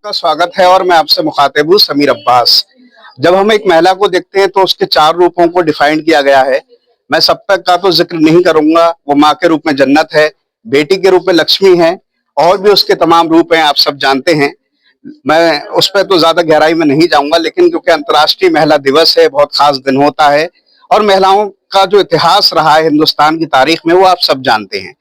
आपका स्वागत है और मैं आपसे मुखातिब हूँ समीर अब्बास। जब हम एक महिला को देखते हैं तो उसके 4 रूपों को डिफाइन किया गया है। मैं सब तक का तो जिक्र नहीं करूंगा। वो माँ के रूप में जन्नत है, बेटी के रूप में लक्ष्मी है और भी उसके तमाम रूप हैं, आप सब जानते हैं। मैं उस पर तो ज्यादा गहराई में नहीं जाऊंगा, लेकिन क्योंकि अंतर्राष्ट्रीय महिला दिवस है, बहुत खास दिन होता है और महिलाओं का जो इतिहास रहा है हिंदुस्तान की तारीख में वो आप सब जानते हैं।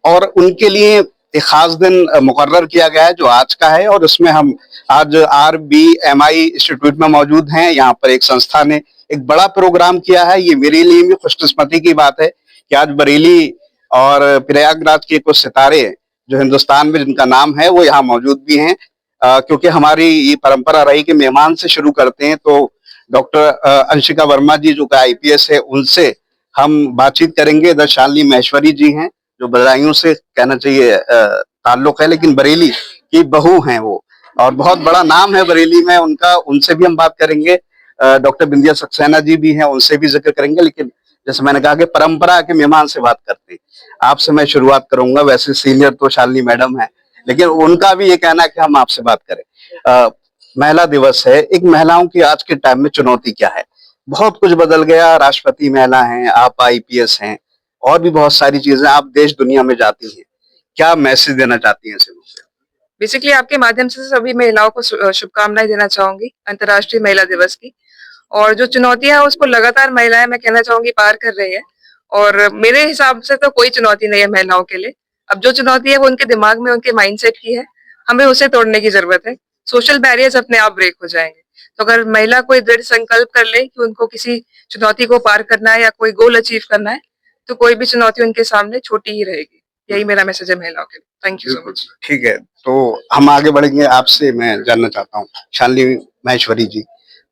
और उनके लिए एक खास दिन मुकर्रर किया गया है जो आज का है, और उसमें हम आज RBMI इंस्टीट्यूट में मौजूद हैं। यहाँ पर एक संस्था ने एक बड़ा प्रोग्राम किया है। ये मेरे लिए भी खुशकिस्मती की बात है कि आज बरेली और प्रयागराज के कुछ सितारे जो हिंदुस्तान में जिनका नाम है वो यहाँ मौजूद भी हैं। क्योंकि हमारी ये परंपरा रही कि मेहमान से शुरू करते हैं, तो डॉक्टर अंशिका वर्मा जी जो का IPS है उनसे हम बातचीत करेंगे। इधर शालिनी महेश्वरी जी हैं जो बदायूं से कहना चाहिए ताल्लुक है, लेकिन बरेली की बहू हैं वो, और बहुत बड़ा नाम है बरेली में उनका। उनसे भी हम बात करेंगे। डॉक्टर बिंदिया सक्सेना जी भी हैं, उनसे भी जिक्र करेंगे। लेकिन जैसे मैंने कहा कि परंपरा के मेहमान से बात करते हैं, आपसे मैं शुरुआत करूंगा। वैसे सीनियर तो शालिनी मैडम है, लेकिन उनका भी ये कहना है कि हम आपसे बात करें। महिला दिवस है, एक महिलाओं की आज के टाइम में चुनौती क्या है? बहुत कुछ बदल गया। राष्ट्रपति महिला हैं, आप IPS हैं और भी बहुत सारी चीजें, आप देश दुनिया में जाती हैं। क्या मैसेज देना चाहती हैं ऐसे लोगों से? बेसिकली आपके माध्यम से सभी महिलाओं को शुभकामनाएं देना चाहूंगी अंतर्राष्ट्रीय महिला दिवस की। और जो चुनौतियां हैं उसको लगातार महिलाएं, मैं कहना चाहूंगी, पार कर रही है। और मेरे हिसाब से तो कोई चुनौती नहीं है महिलाओं के लिए। अब जो चुनौती है वो उनके दिमाग में, उनके माइंडसेट की है। हमें उसे तोड़ने की जरूरत है। सोशल बैरियर्स अपने आप ब्रेक हो जाएंगे। तो अगर महिला कोई दृढ़ संकल्प कर ले कि उनको किसी चुनौती को पार करना है या कोई गोल अचीव करना है, तो कोई भी चुनौती उनके सामने छोटी ही रहेगी। यही मेरा मैसेज है महिलाओं के लिए। Thank you so much. ठीक है, तो हम आगे बढ़ेंगे। आपसे मैं जानना चाहता हूँ शालिनी महेश्वरी जी,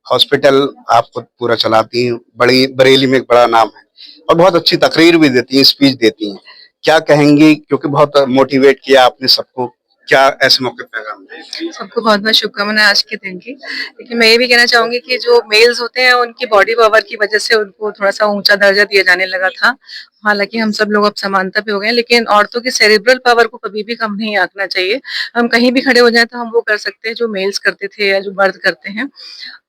हॉस्पिटल आप खुद पूरा चलाती हैं, बड़ी बरेली में एक बड़ा नाम है और बहुत अच्छी तकरीर भी देती हैं, स्पीच देती हैं। क्या कहेंगी, क्योंकि बहुत मोटिवेट किया आपने सबको, क्या ऐसे मौके पे पैगाम दें? सबको बहुत बहुत शुभकामनाएं आज के दिन की। लेकिन मैं ये भी कहना चाहूंगी कि जो मेल्स होते हैं उनकी बॉडी पावर की वजह से उनको थोड़ा सा ऊंचा दर्जा दिया जाने लगा था। हालांकि हम सब लोग अब समानता पे हो गए, लेकिन औरतों की सेरेब्रल पावर को कभी भी कम नहीं आंकना चाहिए। हम कहीं भी खड़े हो जाए तो हम वो कर सकते हैं जो मेल्स करते थे या जो मर्द करते हैं।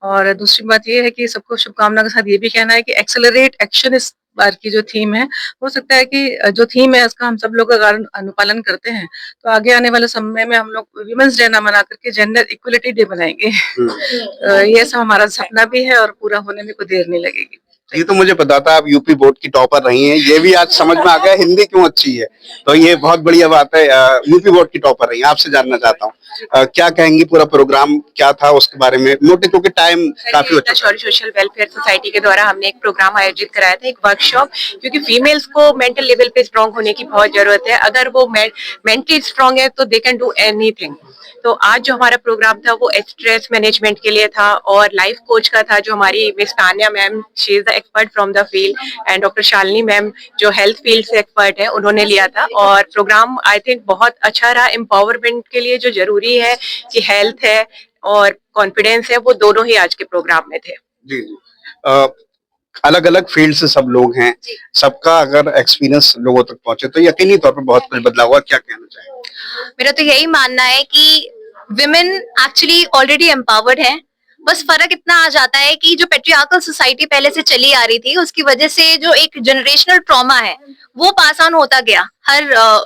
और दूसरी बात ये है कि सबको शुभकामना के साथ ये भी कहना है कि एक्सेलरेट एक्शन इस बार की जो थीम है, हो सकता है कि जो थीम है उसका हम सब लोग अगर अनुपालन करते हैं तो आगे आने वाले समय में हम लोग विमेंस डे ना मना करके जेंडर इक्वलिटी डे बनाएंगे। ये सब हमारा सपना भी है और पूरा होने में कोई देर नहीं लगेगी। ये तो मुझे पता था, आप UP बोर्ड की टॉपर रही हैं, ये भी आज समझ में आ गया हिंदी क्यों अच्छी है। तो ये बहुत बढ़िया बात है। UP बोर्ड की टॉपर रही हैं, आपसे जानना चाहता हूँ क्या कहेंगी, पूरा प्रोग्राम क्या था उसके बारे में, मोटे क्योंकि टाइम काफी हो चुका है। सोशल वेलफेयर सोसाइटी के द्वारा हमने एक प्रोग्राम आयोजित कराया था, एक वर्कशॉप। क्योंकि फीमेल्स को मेंटल लेवल पे स्ट्रांग होने की बहुत जरूरत है। अगर वो मेंटली स्ट्रांग है तो दे कैन डू एनीथिंग। तो आज जो हमारा प्रोग्राम था वो स्ट्रेस मैनेजमेंट के लिए था और लाइफ कोच का था, जो हमारी miss Tania ma'am, she is the expert from the field, and doctor Shalini ma'am जो हेल्थ फील्ड से एक्सपर्ट है, उन्होंने लिया था। और प्रोग्राम आई थिंक बहुत अच्छा रहा। एम्पावरमेंट के लिए जो जरूरी है कि हेल्थ है और कॉन्फिडेंस है, वो दोनों ही आज के प्रोग्राम में थे। जी जी। अलग अलग फील्ड से सब लोग हैं, सबका अगर एक्सपीरियंस लोगों तक पहुंचे तो यकीनी तौर पर बहुत कुछ बदलाव हुआ। क्या कहना चाहिए? मेरा तो यही मानना है कि विमेन एक्चुअली ऑलरेडी एम्पावर्ड हैं। बस फर्क इतना आ जाता है कि जो पेट्रियार्कल सोसाइटी पहले से चली आ रही थी, उसकी वजह से जो एक जनरेशनल ट्रॉमा है वो पास ऑन होता गया हर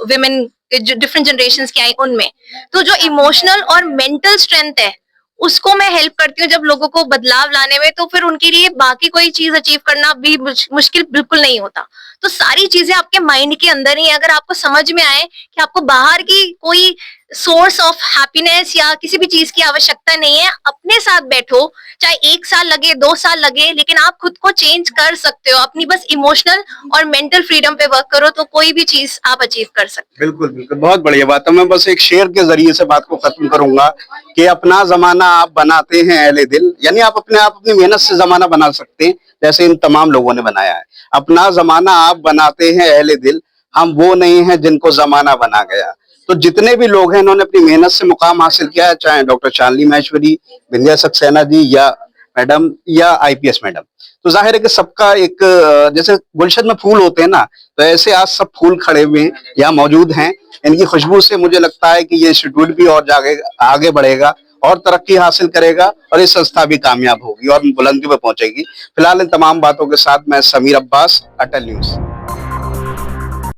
विमेन जो डिफरेंट जनरेशंस की आई उनमें। तो जो इमोशनल और मेंटल स्ट्रेंथ है उसको मैं हेल्प करती हूँ जब लोगों को बदलाव लाने में, तो फिर उनके लिए बाकी कोई चीज अचीव करना भी मुश्किल बिल्कुल नहीं होता। तो सारी चीजें आपके माइंड के अंदर ही, अगर आपको समझ में आए कि आपको बाहर की कोई सोर्स ऑफ हैप्पीनेस या किसी भी चीज की आवश्यकता नहीं है, अपने साथ बैठो, चाहे 1 साल लगे 2 साल लगे, लेकिन आप खुद को चेंज कर सकते हो। अपनी बस इमोशनल और मेंटल फ्रीडम पे वर्क करो तो कोई भी चीज आप अचीव कर सकते हो। बिल्कुल बिल्कुल, बहुत बढ़िया बात है। मैं बस एक शेर के जरिए से बात को खत्म करूंगा कि अपना जमाना आप बनाते हैं अहले दिल, यानी आप अपनी मेहनत से जमाना बना सकते हैं, जैसे इन तमाम लोगों ने बनाया है। अपना जमाना आप बनाते हैं अहले दिल, हम वो नहीं है जिनको जमाना बना गया। तो जितने भी लोग हैं इन्होंने अपनी मेहनत से मुकाम हासिल किया है, चाहे डॉक्टर शालिनी महेश्वरी, बिंदिया सक्सेना जी या मैडम या आईपीएस मैडम। तो जाहिर है कि सबका एक जैसे गुलशन में फूल होते हैं ना, तो ऐसे आज सब फूल खड़े हुए हैं, यहाँ मौजूद हैं। इनकी खुशबू से मुझे लगता है कि ये इंस्टीट्यूट भी और जागे आगे बढ़ेगा और तरक्की हासिल करेगा और ये संस्था भी कामयाब होगी और बुलंदी पे पहुंचेगी। फिलहाल इन तमाम बातों के साथ मैं समीर अब्बास, अटल न्यूज।